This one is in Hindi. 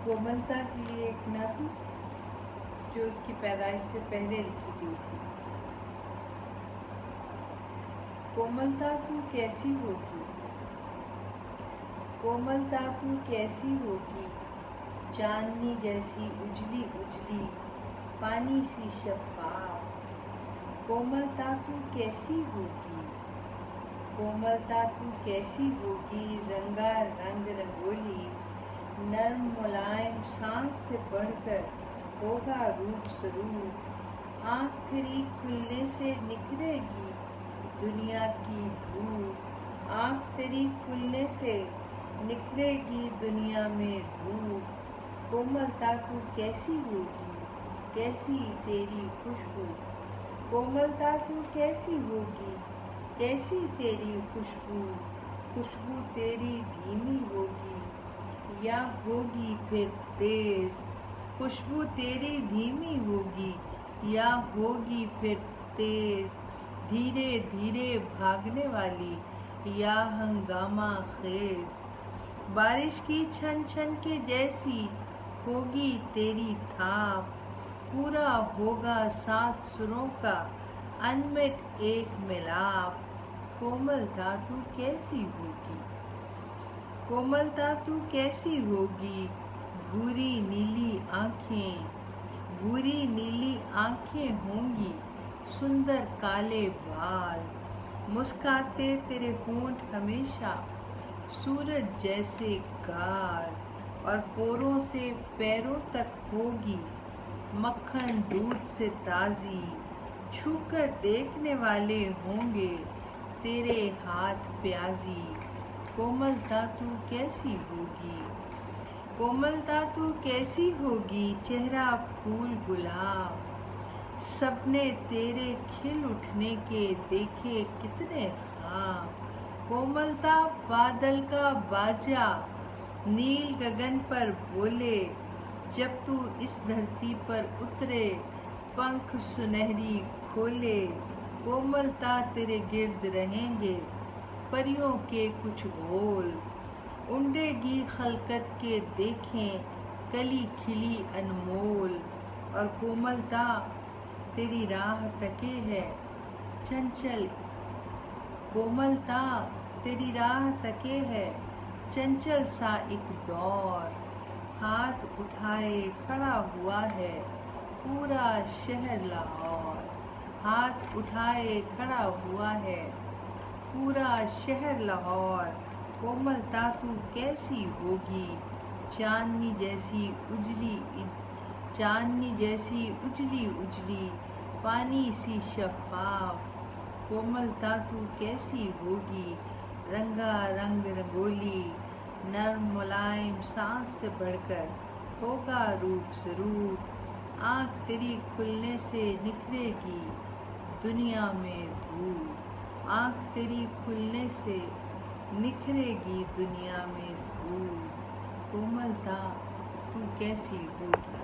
कोमलता के लिए एक नज़्म जो उसकी पैदाइश से पहले लिखी गई थी। कोमलता तू कैसी होगी, कोमलता तू कैसी होगी, चांदनी जैसी उजली उजली, पानी सी शफ़ाफ। कोमलता तू कैसी होगी, कोमलता तू कैसी होगी, रंगा रंग रंगोली, नर्म मुलायम सांस से बढ़कर होगा रूप स्वरूप। आँख तेरी खुलने से निखरेगी दुनिया की धूप, आँख तेरी खुलने से निखरेगी दुनिया में धूप। कोमलता तू कैसी होगी, कैसी तेरी खुशबू, कोमलता तू कैसी होगी, कैसी तेरी खुशबू। खुशबू तेरी धीमी होगी या होगी फिर तेज, खुशबू तेरी धीमी होगी या होगी फिर तेज, धीरे धीरे भागने वाली या हंगामा खेज। बारिश की छन छन के जैसी होगी तेरी थाप, पूरा होगा 7 सुरों का अनमिट एक मिलाप। कोमलता तू कैसी होगी, कोमलता तू कैसी होगी, भूरी नीली आँखें, भूरी नीली आँखें होंगी, सुंदर काले बाल, मुस्काते तेरे होंठ हमेशा सूरज जैसे गाल, और पोरों से पैरों तक होगी मक्खन दूध से ताज़ी। छूकर देखने वाले होंगे तेरे हाथ प्याजी। कोमलता तू कैसी होगी, कोमलता तू कैसी होगी, चेहरा फूल गुलाब, सपने तेरे खिल उठने के देखे कितने ख्वाब। कोमलता बादल का बाजा नील गगन पर बोले, जब तू इस धरती पर उतरे पंख सुनहरी खोले। कोमलता तेरे गिर्द रहेंगे परियों के कुछ गोल, उंडेगी खलकत के देखें कली खिली अनमोल। और कोमलता तेरी राह तके है चंचल, कोमलता तेरी राह तके है चंचल सा एक दौर, हाथ उठाए खड़ा हुआ है पूरा शहर लाहौर, हाथ उठाए खड़ा हुआ है पूरा शहर लाहौर। कोमलता तू कैसी होगी, चांदनी जैसी उजली, चांदनी जैसी उजली उजली, पानी सी शफ़ाफ। कोमलता तू कैसी होगी, रंगा रंग रंगोली, नर्म मुलायम सांस से बढ़कर होगा रूप स्वरूप। आँख तेरी खुलने से निखरेगी दुनिया में धूप, आँख तेरी खुलने से निखरेगी दुनिया में धूप। कोमलता तू कैसी होगी।